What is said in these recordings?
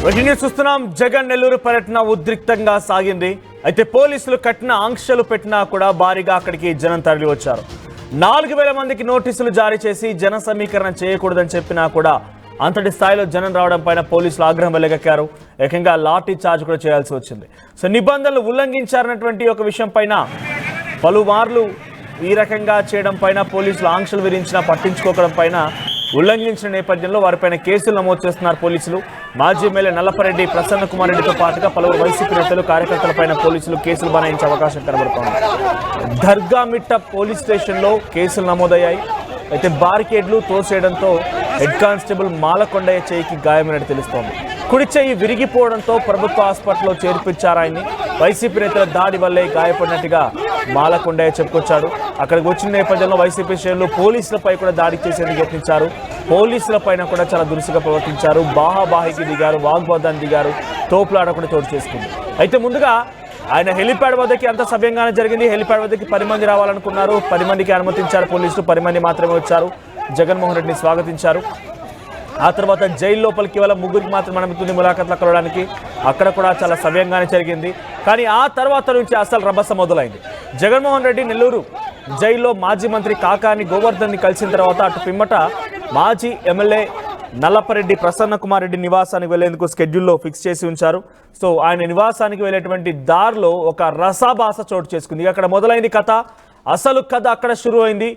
చూస్తున్నాం. జగన్ నెల్లూరు పర్యటన ఉద్రిక్తంగా సాగింది. అయితే పోలీసులు కఠిన ఆంక్షలు పెట్టినా కూడా భారీగా అక్కడికి జనం తరలి వచ్చారు. 4000 మందికి నోటీసులు జారీ చేసి జన సమీకరణ చేయకూడదని చెప్పినా కూడా అంతటి స్థాయిలో జనం రావడం పైన పోలీసులు ఆగ్రహం వెలగక్కారు. ఏకంగా లాఠీ చార్జ్ కూడా చేయాల్సి వచ్చింది. సో నిబంధనలు ఉల్లంఘించారన్నటువంటి ఒక విషయం పైన పలుమార్లు ఈ రకంగా చేయడం పైన పోలీసులు ఆంక్షలు విధించినా పట్టించుకోవడం పైన ఉల్లంఘించిన నేపథ్యంలో వారిపైన కేసులు నమోదు చేస్తున్నారు పోలీసులు. మాజీ ఎమ్మెల్యే నల్లపరెడ్డి ప్రసన్న కుమార్ రెడ్డితో పాటుగా పలువురు వైసీపీ నేతలు కార్యకర్తలపైన పోలీసులు కేసులు బనాయించే అవకాశం కనబడుతోంది. దర్గామిట్ట పోలీస్ స్టేషన్లో కేసులు నమోదయ్యాయి. అయితే బారికేడ్లు తోసేయడంతో హెడ్ కానిస్టేబుల్ మాలకొండయ్య చేయికి గాయమైనట్టు తెలుస్తోంది. కుడి చేయి విరిగిపోవడంతో ప్రభుత్వ హాస్పిటల్లో చేర్పించారాయన్ని. వైసీపీ నేతల దాడి వల్లే గాయపడినట్టుగా మాలకొండయ్య చెప్పుకొచ్చాడు. అక్కడికి వచ్చిన నేపథ్యంలో వైసీపీ శ్రేణులు పోలీసులపై కూడా దాడి చేసేందుకు యత్నించారు. పోలీసుల పైన కూడా చాలా దురుసుగా ప్రవర్తించారు. బాహాబాహికి దిగారు, వాగ్వాదాన్ని దిగారు, తోపులాట కూడా చోటు చేసుకుంది. అయితే ముందుగా ఆయన హెలిప్యాడ్ వద్దకి అంత సవ్యంగానే జరిగింది. హెలిప్యాడ్ వద్దకి 10 మంది రావాలనుకున్నారు. 10 మందికి అనుమతించారు పోలీసులు. 10 మంది మాత్రమే వచ్చారు. జగన్మోహన్ రెడ్డిని స్వాగతించారు. ఆ తర్వాత జైలు లోపలికి కేవలం 3 మాత్రమే అనుమతి ములాఖాత్లు కలవడానికి. అక్కడ కూడా చాలా సవ్యంగానే జరిగింది. కానీ ఆ తర్వాత నుంచి అసలు రభస మొదలైంది. జగన్మోహన్ రెడ్డి నెల్లూరు జైల్లో మాజీ మంత్రి కాకాని గోవర్ధన్ని కలిసిన తర్వాత అటు పిమ్మట మాజీ ఎమ్మెల్యే నల్లపరెడ్డి ప్రసన్న కుమార్ రెడ్డి నివాసానికి వెళ్లేందుకు షెడ్యూల్లో ఫిక్స్ చేసి ఉంచారు. సో ఆయన నివాసానికి వెళ్ళేటువంటి దారిలో ఒక రసాభాస చోటు చేసుకుంది. అక్కడ మొదలైంది కథ. అసలు కథ అక్కడ షురు అయింది.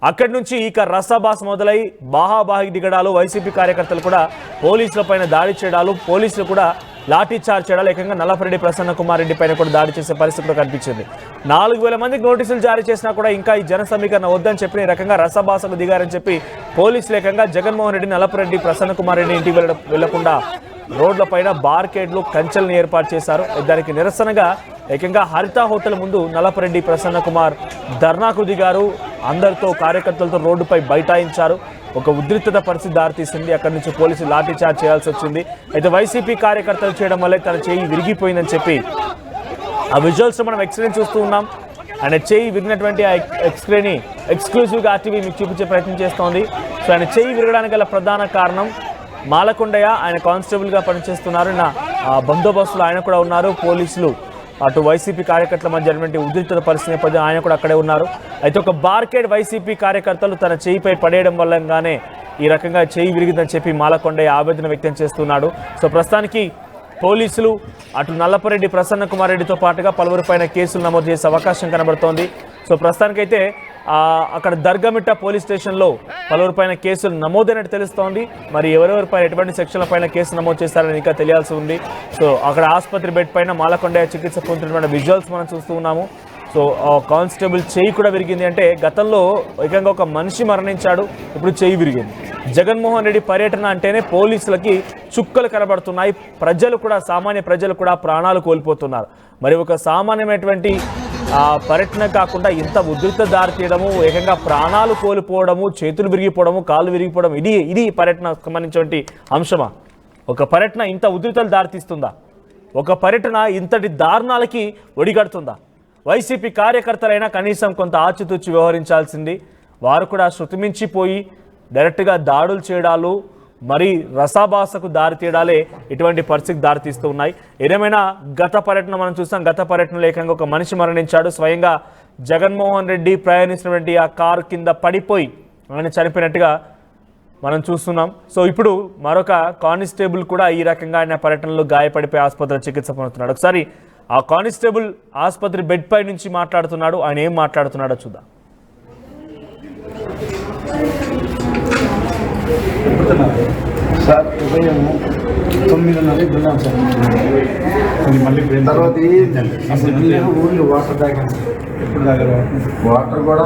అక్కడి నుంచి ఇక రసాభాస మొదలై బాహాబాహికి దిగడాలు, వైసీపీ కార్యకర్తలు కూడా పోలీసుల పైన దాడి చేయడాలు, పోలీసులు కూడా లాఠీ చార్జ్ చేయడాలు, ఏకంగా నల్లపరెడ్డి ప్రసన్న కుమార్ రెడ్డి పైన కూడా దాడి చేసే పరిస్థితి కూడా కనిపించింది. 4000 మందికి నోటీసులు జారీ చేసినా కూడా ఇంకా ఈ జన సమీకరణ వద్దని చెప్పి ఈ రకంగా రసభాసకు దిగారని చెప్పి పోలీసులు ఏకంగా జగన్మోహన్ రెడ్డి, నల్లపరెడ్డి ప్రసన్న కుమార్ రెడ్డి ఇంటికి వెళ్లకుండా రోడ్ల పైన బార్కేడ్లు, కంచెల్ని ఏర్పాటు చేశారు. దానికి నిరసనగా ఏకంగా హరిత హోటల్ ముందు నల్లపరెడ్డి ప్రసన్న కుమార్ ధర్నాకు దిగారు. అందరితో కార్యకర్తలతో రోడ్డుపై బైఠాయించారు. ఒక ఉద్రిక్తత పరిస్థితి దారితీసింది. అక్కడి నుంచి పోలీసులు లాఠీ చార్జ్ చేయాల్సి వచ్చింది. అయితే వైసీపీ కార్యకర్తలు చేయడం వల్లే తన చేయి విరిగిపోయిందని చెప్పి ఆ విజువల్స్ మనం ఎక్స్రేని చూస్తూ ఉన్నాం. ఆయన చేయి విరిగినటువంటి ఆ ఎక్స్రేని ఎక్స్క్లూజివ్గా ఆర్టీవీ మీకు చూపించే ప్రయత్నం చేస్తోంది. సో ఆయన చేయి విరగడానికి గల ప్రధాన కారణం మాలకొండయ్య. ఆయన కానిస్టేబుల్గా పనిచేస్తున్నారు. బందోబస్తులు ఆయన కూడా ఉన్నారు. పోలీసులు అటు వైసీపీ కార్యకర్తల మధ్య జరిగినటువంటి ఉద్రిక్తత పరిస్థితి నేపథ్యం ఆయన కూడా అక్కడే ఉన్నారు. అయితే ఒక బార్కేడ్ వైసీపీ కార్యకర్తలు తన చేయిపై పడేయడం వల్లగానే ఈ రకంగా చేయి విరిగిందని చెప్పి మాలకొండయ్య ఆవేదన వ్యక్తం చేస్తున్నాడు. సో ప్రస్తుతానికి పోలీసులు అటు నల్లపరెడ్డి ప్రసన్న కుమార్ రెడ్డితో పాటుగా పలువురిపైన కేసులు నమోదు చేసే అవకాశం కనబడుతోంది. సో ప్రస్తుతానికైతే అక్కడ దర్గామిట్ట పోలీస్ స్టేషన్లో పలువురిపైన కేసులు నమోదైనట్టు తెలుస్తోంది. మరి ఎవరెవరిపైన ఎటువంటి సెక్షన్ల పైన కేసు నమోదు చేస్తారని ఇంకా తెలియాల్సి ఉంది. సో అక్కడ ఆసుపత్రి బెడ్ పైన మాలకొండయ్య చికిత్స పొందుతున్నటువంటి విజువల్స్ మనం చూస్తూ ఉన్నాము. సో కానిస్టేబుల్ చేయి కూడా విరిగింది. అంటే గతంలో ఏకంగా ఒక మనిషి మరణించాడు, ఇప్పుడు చేయి విరిగింది. జగన్మోహన్ రెడ్డి పర్యటన అంటేనే పోలీసులకి చుక్కలు కనబడుతున్నాయి. ప్రజలు కూడా, సామాన్య ప్రజలు కూడా ప్రాణాలు కోల్పోతున్నారు. మరి ఒక సామాన్యమైనటువంటి పర్యటన కాకుండా ఇంత ఉధృత దారి తీయడము, ఏకంగా ప్రాణాలు కోల్పోవడము, చేతులు విరిగిపోవడము, కాళ్ళు విరిగిపోవడం, ఇది పర్యటనకు సంబంధించినటువంటి అంశమా? ఒక పర్యటన ఇంత ఉధృతలు దారితీస్తుందా? ఒక పర్యటన ఇంతటి దారుణాలకి ఒడిగడుతుందా? వైసీపీ కార్యకర్తలైనా కనీసం కొంత ఆచితూచి వ్యవహరించాల్సింది. వారు కూడా శృతిమించిపోయి డైరెక్ట్గా దాడులు చేయడాలు, మరి రసాభాసకు దారితీయడాలే ఇటువంటి పరిస్థితి దారితీస్తూ ఉన్నాయి. ఏదేమైనా గత పర్యటన మనం చూస్తాం. గత పర్యటనలో ఏకంగా ఒక మనిషి మరణించాడు. స్వయంగా జగన్మోహన్ రెడ్డి ప్రయాణిస్తున్నటువంటి ఆ కారు కింద పడిపోయి ఆయన చనిపోయినట్టుగా మనం చూస్తున్నాం. సో ఇప్పుడు మరొక కానిస్టేబుల్ కూడా ఈ రకంగా ఆయన పర్యటనలో గాయపడిపోయి ఆసుపత్రిలో చికిత్స పొందుతున్నాడు. ఒకసారి ఆ కానిస్టేబుల్ ఆసుపత్రి బెడ్ పై నుంచి మాట్లాడుతున్నాడు. ఆయన ఏం మాట్లాడుతున్నాడో చూద్దాం. సార్ ఉదయం 9:30 వెళ్ళాం సార్. మళ్ళీ తర్వాత ఊళ్ళో వాటర్ తాగాను. ఎప్పుడు తాగారు? వాటర్ కూడా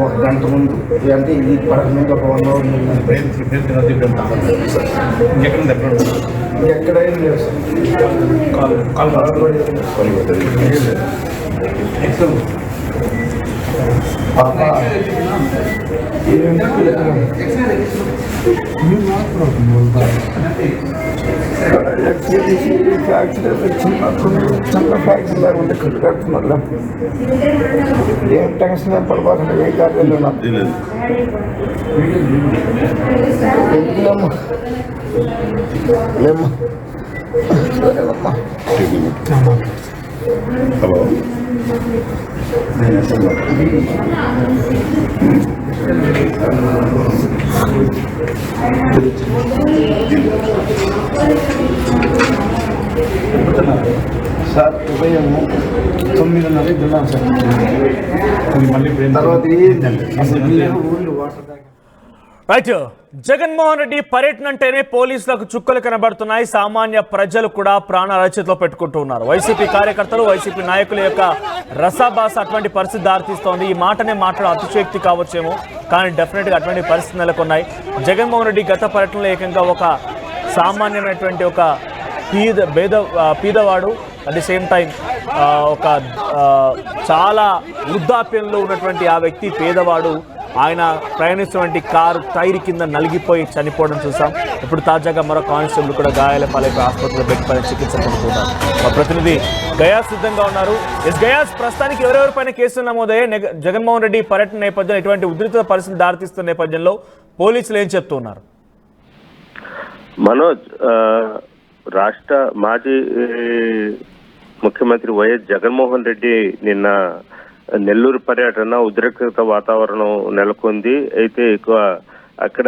1 గంట ముందు, అంటే ఇది పడకముందు ఒక 1 అవర్ ఎక్కడైనా లేదు సార్. చిన్న ఫ్యాక్టరీ లాగా ఉంటే కట్టు కడుతున్నారు. ఏం టెన్షన్ పడిపోతుంది. ఏ కార్యాలు హలో సార్ ఉదయం 9:30 వెళ్ళాం సార్. తర్వాత ఊళ్ళో వాటర్ తాగాం. రైట్. జగన్మోహన్ రెడ్డి పర్యటన అంటేనే పోలీసులకు చుక్కలు కనబడుతున్నాయి. సామాన్య ప్రజలు కూడా ప్రాణాల అరచేతిలో పెట్టుకుంటూ ఉన్నారు. వైసీపీ కార్యకర్తలు, వైసీపీ నాయకుల యొక్క రసాభాస అటువంటి పరిస్థితి దారితీస్తోంది. ఈ మాటనే మాట్లాడే అతిశయోక్తి కావచ్చేమో, కానీ డెఫినెట్గా అటువంటి పరిస్థితి నెలకొన్నాయి. జగన్మోహన్ రెడ్డి గత పర్యటనలో ఏకంగా ఒక సామాన్యమైనటువంటి ఒక పీదవాడు, అట్ ది సేమ్ టైం ఒక చాలా వృద్ధాప్యంలో ఉన్నటువంటి ఆ వ్యక్తి పేదవాడు, ఆయన ప్రయాణిస్తున్నటువంటి కారు టైర్ కింద నలిగిపోయి చనిపోవడం చూసాం. ఇప్పుడు తాజాగా మరో కానిస్టేబుల్ కూడా గాయాల పాలైపోయి ఆసుపత్రిలో బెడ్ చికిత్స పొందుతున్నారు. మా ప్రతినిధి గయాస్ సిద్ధంగా ఉన్నారు. గయాస్, ప్రస్తుతానికి ఎవరెవరిపైన కేసులు నమోదయ్యాయి? జగన్మోహన్ రెడ్డి పర్యటన నేపథ్యంలో ఇటువంటి ఉద్రిక్త పరిస్థితులు దారితీస్తున్న నేపథ్యంలో పోలీసులు ఏం చెప్తున్నారు? మనోజ్, రాష్ట్ర మాజీ ముఖ్యమంత్రి వైఎస్ జగన్మోహన్ రెడ్డి నిన్న నెల్లూరు పర్యటన ఉద్రిక్త వాతావరణం నెలకొంది. అయితే ఎక్కువ అక్కడ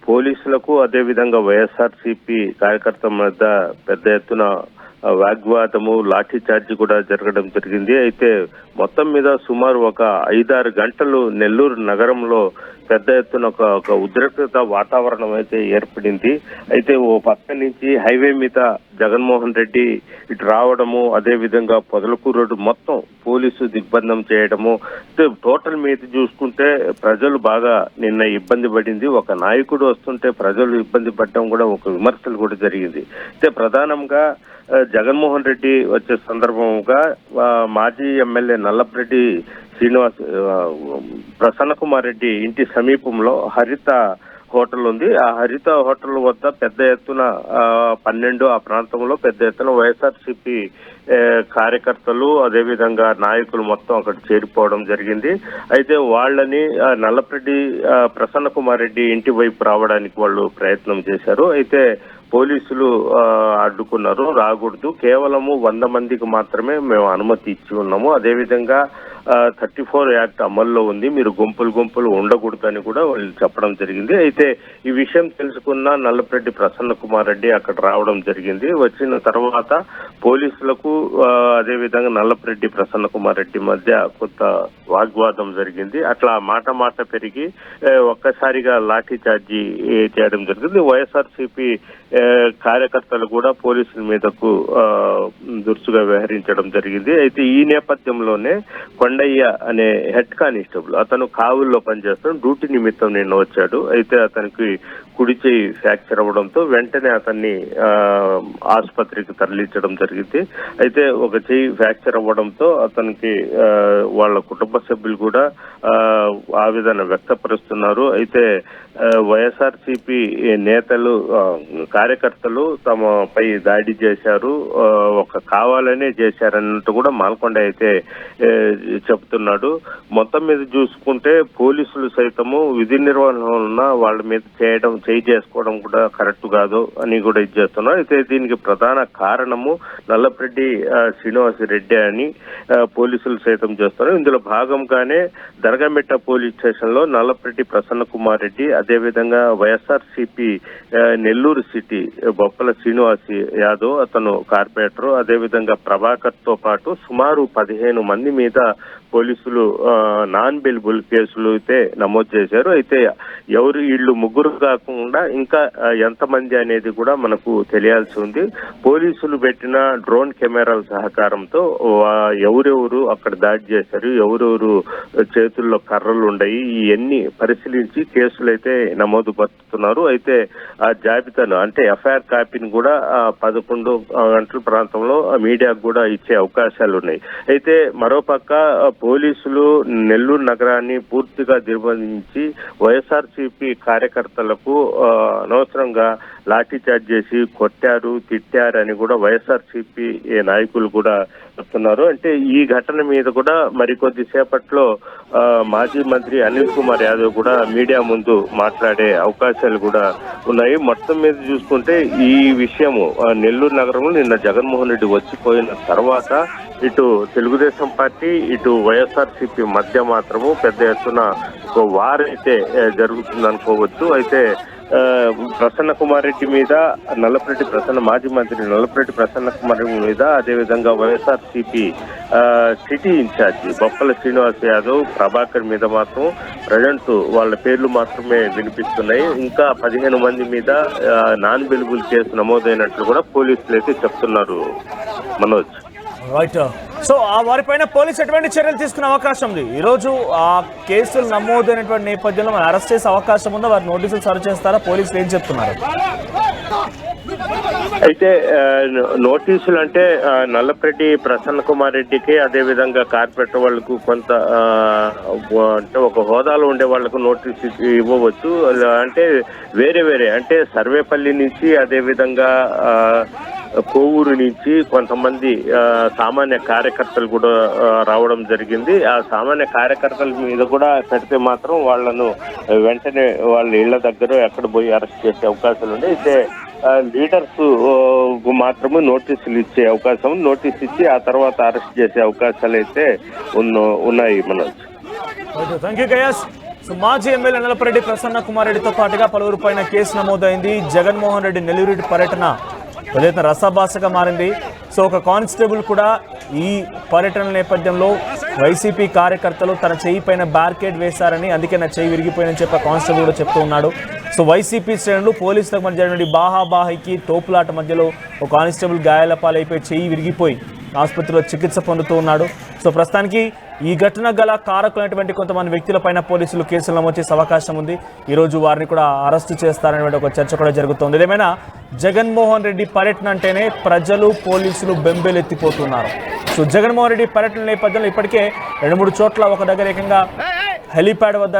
పోలీసులకు అదేవిధంగా వైఎస్ఆర్సీపీ కార్యకర్తల మధ్య పెద్ద ఎత్తున వాగ్వాదము, లాఠీ చార్జీ కూడా జరగడం జరిగింది. అయితే మొత్తం మీద సుమారు ఒక 5-6 గంటలు నెల్లూరు నగరంలో పెద్ద ఎత్తున ఒక ఉద్రిక్తత వాతావరణం అయితే ఏర్పడింది. అయితే ఓ పక్క నుంచి హైవే మీద జగన్మోహన్ రెడ్డి ఇటు రావడము, అదే విధంగా పొదలకూరు రోడ్డు మొత్తం పోలీసు దిగ్బంధం చేయడము, టోటల్ మీద చూసుకుంటే ప్రజలు బాగా నిన్న ఇబ్బంది పడింది. ఒక నాయకుడు వస్తుంటే ప్రజలు ఇబ్బంది పడడం కూడా ఒక విమర్శలు కూడా జరిగింది. అయితే ప్రధానంగా జగన్మోహన్ రెడ్డి వచ్చే సందర్భంగా మాజీ ఎమ్మెల్యే నల్లపరెడ్డి శ్రీనివాస్, ప్రసన్న కుమార్ రెడ్డి ఇంటి సమీపంలో హరిత హోటల్ ఉంది. ఆ హరిత హోటల్ వద్ద పెద్ద ఎత్తున 12 ఆ ప్రాంతంలో పెద్ద ఎత్తున వైఎస్ఆర్సీపీ కార్యకర్తలు, అదేవిధంగా నాయకులు మొత్తం అక్కడ చేరిపోవడం జరిగింది. అయితే వాళ్ళని నల్లపరెడ్డి ప్రసన్న కుమార్ రెడ్డి ఇంటి వైపు రావడానికి వాళ్ళు ప్రయత్నం చేశారు. అయితే పోలీసులు అడ్డుకున్నారు. రాకూడదు, కేవలము 100 మందికి మాత్రమే మేము అనుమతి ఇచ్చి ఉన్నాము, అదేవిధంగా 34 యాక్ట్ అమల్లో ఉంది, మీరు గుంపులు ఉండకూడదు అని కూడా వాళ్ళు చెప్పడం జరిగింది. అయితే ఈ విషయం తెలుసుకున్న నల్లపరెడ్డి ప్రసన్న కుమార్ రెడ్డి అక్కడ రావడం జరిగింది. వచ్చిన తర్వాత పోలీసులకు అదేవిధంగా నల్లపరెడ్డి ప్రసన్న కుమార్ రెడ్డి మధ్య కొంత వాగ్వాదం జరిగింది. అట్లా మాట పెరిగి ఒక్కసారిగా లాఠీ చార్జీ చేయడం జరిగింది. వైఎస్ఆర్సీపీ కార్యకర్తలు కూడా పోలీసుల మీదకు దురుసుగా వ్యవహరించడం జరిగింది. అయితే ఈ నేపథ్యంలోనే కొండయ్య అనే హెడ్ కానిస్టేబుల్, అతను కావుల్లో పనిచేస్తాడు, డ్యూటీ నిమిత్తం నిన్న వచ్చాడు. అయితే అతనికి కుడి చేయి ఫ్రాక్చర్ అవ్వడంతో వెంటనే అతన్ని ఆసుపత్రికి తరలించడం జరిగింది. అయితే ఒక చేయి ఫ్రాక్చర్ అవ్వడంతో అతనికి వాళ్ళ కుటుంబ సభ్యులు కూడా ఆవేదన వ్యక్తపరుస్తున్నారు. అయితే వైఎస్ఆర్సీపీ నేతలు, కార్యకర్తలు తమపై దాడి చేశారు, ఒక కావాలనే చేశారన్నట్టు కూడా మాల్కొండ అయితే చెప్తున్నాడు. మొత్తం మీద చూసుకుంటే పోలీసులు సైతము విధి నిర్వహణ ఉన్న వాళ్ళ మీద చేయి చేసుకోవడం కూడా కరెక్ట్ కాదు అని కూడా ఇది చేస్తున్నారు. అయితే దీనికి ప్రధాన కారణము నల్లపరెడ్డి శ్రీనివాసరెడ్డి అని పోలీసులు సైతం చేస్తున్నారు. ఇందులో భాగంగానే దర్గామిట్ట పోలీస్ స్టేషన్ లో నల్లపరెడ్డి ప్రసన్న కుమార్ రెడ్డి, అదేవిధంగా వైఎస్ఆర్సీపీ నెల్లూరు సిటీ బొప్పల శ్రీనివాస్ యాదవ్, అతను కార్పొరేటర్, అదేవిధంగా ప్రభాకర్ తో పాటు సుమారు 15 మంది మీద పోలీసులు నాన్ బెయిలబుల్ కేసులు అయితే నమోదు చేశారు. అయితే ఎవరు వీళ్ళు ముగ్గురు కాకుండా ఇంకా ఎంతమంది అనేది కూడా మనకు తెలియాల్సి ఉంది. పోలీసులు పెట్టిన డ్రోన్ కెమెరాల సహకారంతో ఎవరెవరు అక్కడ దాడి చేశారు, ఎవరెవరు చేతుల్లో కర్రలు ఉన్నాయి, ఇవన్నీ పరిశీలించి కేసులు అయితే నమోదు పరుస్తున్నారు. అయితే ఆ జాబితాను అంటే ఎఫ్ఐఆర్ కాపీని కూడా 11 గంటల ప్రాంతంలో మీడియాకు కూడా ఇచ్చే అవకాశాలు ఉన్నాయి. అయితే మరోపక్క పోలీసులు నెల్లూరు నగరాన్ని పూర్తిగా నిర్బంధించి వైఎస్ఆర్సీపీ కార్యకర్తలకు అనవసరంగా లాఠీ చార్జ్ చేసి కొట్టారు, తిట్టారు అని కూడా వైఎస్ఆర్సీపీ నాయకులు కూడా చెప్తున్నారు. అంటే ఈ ఘటన మీద కూడా మరికొద్ది సేపట్లో మాజీ మంత్రి అనిల్ కుమార్ యాదవ్ కూడా మీడియా ముందు మాట్లాడే అవకాశాలు కూడా ఉన్నాయి. మొత్తం మీద చూసుకుంటే ఈ విషయము నెల్లూరు నగరంలో నిన్న జగన్మోహన్ రెడ్డి వచ్చిపోయిన తర్వాత ఇటు తెలుగుదేశం పార్టీ ఇటు వైఎస్ఆర్సీపీ మధ్య మాత్రము పెద్ద ఎత్తున ఒక వార్ అయితే జరుగుతుంది అనుకోవచ్చు. అయితే ప్రసన్న కుమార్ రెడ్డి మీద మాజీ మంత్రి నల్లపరెడ్డి ప్రసన్న కుమార్ రెడ్డి మీద, అదేవిధంగా వైఎస్ఆర్సీపీ సిటీ ఇన్ఛార్జి బొప్పల శ్రీనివాస్ యాదవ్, ప్రభాకర్ మీద మాత్రం ప్రజెంట్ వాళ్ళ పేర్లు మాత్రమే వినిపిస్తున్నాయి. ఇంకా 15 మంది మీద నాన్ బెయిలబుల్ కేసు నమోదైనట్లు కూడా పోలీసులు అయితే చెప్తున్నారు. మనోజ్, రైట్. సో ఆ వారిపైన పోలీసు ఎటువంటి చర్యలు తీసుకునే అవకాశం ఉంది? ఈరోజు ఆ కేసులు నమోదైనటువంటి నేపథ్యంలో మనం అరెస్ట్ చేసే అవకాశం ఉందా? వారి నోటీసులు సర్వ్ చేస్తారా? పోలీసులు ఏం చెప్తున్నారు? అయితే నోటీసులు అంటే నల్లపరెడ్డి ప్రసన్న కుమార్ రెడ్డికి, అదేవిధంగా కార్పొరేటర్ వాళ్లకు కొంత అంటే ఒక హోదాలో ఉండే వాళ్లకు నోటీసు ఇవ్వవచ్చు. అంటే వేరే అంటే సర్వేపల్లి నుంచి, అదేవిధంగా కోవూరు నుంచి కొంతమంది సామాన్య కార్యకర్తలు కూడా రావడం జరిగింది. ఆ సామాన్య కార్యకర్తల మీద కూడా పెడితే మాత్రం వాళ్లను వెంటనే వాళ్ళ ఇళ్ల దగ్గర ఎక్కడ పోయి అరెస్ట్ చేసే అవకాశాలు ఉన్నాయి. అయితే లీడర్స్ మాత్రమే నోటీసులు ఇచ్చే అవకాశం, నోటీస్ ఇచ్చి ఆ తర్వాత అరెస్ట్ చేసే అవకాశాలు అయితే ఉన్నాయి. Manoj, thank you guys. So మాజీ ఎమ్మెల్యే నల్లపరెడ్డి ప్రసన్న కుమార్ రెడ్డితో పాటుగా పలువురు పైన కేసు నమోదైంది. జగన్మోహన్ రెడ్డి నెల్లూరు పర్యటన ఏదైతే రసాభాసగా మారింది. సో ఒక కానిస్టేబుల్ కూడా ఈ పర్యటన నేపథ్యంలో వైసీపీ కార్యకర్తలు తన చెయ్యి పైన బ్యారికేడ్ వేశారని, అందుకే నా చెయ్యి విరిగిపోయిందని చెప్పి కానిస్టేబుల్ కూడా చెప్తూ ఉన్నాడు. సో వైసీపీ శ్రేణులు పోలీసులకు మధ్య జరిగిన బాహాబాహికి తోపులాట మధ్యలో ఒక కానిస్టేబుల్ గాయాల పాలైపోయి చెయ్యి విరిగిపోయి ఆసుపత్రిలో చికిత్స పొందుతూ ఉన్నాడు. సో ప్రస్తుతానికి ఈ ఘటన గల కారకులైనటువంటి కొంతమంది వ్యక్తులపైన పోలీసులు కేసులు నమోదు చేసే అవకాశం ఉంది. ఈరోజు వారిని కూడా అరెస్టు చేస్తారనేటువంటి ఒక చర్చ కూడా జరుగుతోంది. ఏదేమైనా జగన్మోహన్ రెడ్డి పర్యటన అంటేనే ప్రజలు, పోలీసులు బెంబేలెత్తిపోతున్నారు. సో జగన్మోహన్ రెడ్డి పర్యటన నేపథ్యంలో ఇప్పటికే 2-3 చోట్ల ఒక దగ్గర ఏకంగా హెలీప్యాడ్ వద్ద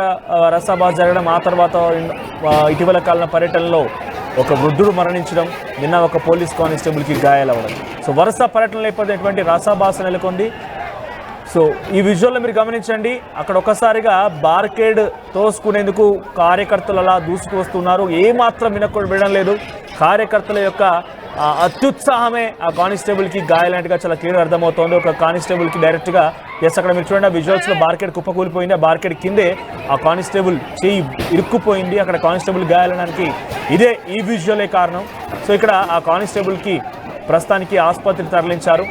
రసాభాస్ జరగడం, ఆ తర్వాత ఇటీవల కాలం పర్యటనలో ఒక వృద్ధుడు మరణించడం, నిన్న ఒక పోలీస్ కానిస్టేబుల్కి గాయాలవ్వడం. సో వరుస పర్యటన నేపథ్యం రసాభాస నెలకొంది. సో ఈ విజువల్లో మీరు గమనించండి, అక్కడ ఒక్కసారిగా బార్కేడ్ తోసుకునేందుకు కార్యకర్తలు అలా దూసుకు వస్తున్నారు. ఏమాత్రం వినడం లేదు. కార్యకర్తల యొక్క అత్యుత్సాహమే ఆ కానిస్టేబుల్కి గాయాలన్నట్టుగా చాలా క్లియర్ అర్థమవుతోంది. ఒక కానిస్టేబుల్కి డైరెక్ట్గా అక్కడ మీరు చూడండి, ఆ విజువల్స్లో బార్కేడ్ కుప్పకూలిపోయింది. ఆ బార్కేడ్ కిందే ఆ కానిస్టేబుల్ చెయ్యి ఇరుక్కుపోయింది. అక్కడ కానిస్టేబుల్ గాయాలనడానికి ఈ విజువలే కారణం. సో ఇక్కడ ఆ కానిస్టేబుల్కి ప్రస్తుతానికి ఆసుపత్రికి తరలించారు.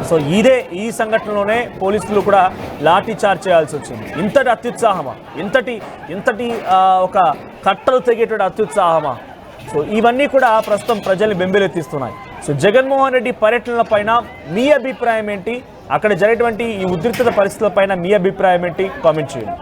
సో ఈ సంఘటనలోనే పోలీసులు కూడా లాఠీ చార్జ్ చేయాల్సి వచ్చింది. ఇంతటి అత్యుత్సాహమా, ఇంతటి ఒక కట్టలు తెగేటువంటి అత్యుత్సాహమా? సో ఇవన్నీ కూడా ప్రస్తుతం ప్రజల్ని బెంబేలెత్తిస్తున్నాయి. సో జగన్మోహన్ రెడ్డి పర్యటనల పైన మీ అభిప్రాయం ఏంటి? అక్కడ జరిగేటువంటి ఈ ఉద్రిక్తత పరిస్థితుల పైన మీ అభిప్రాయం ఏంటి? కామెంట్ చేయండి.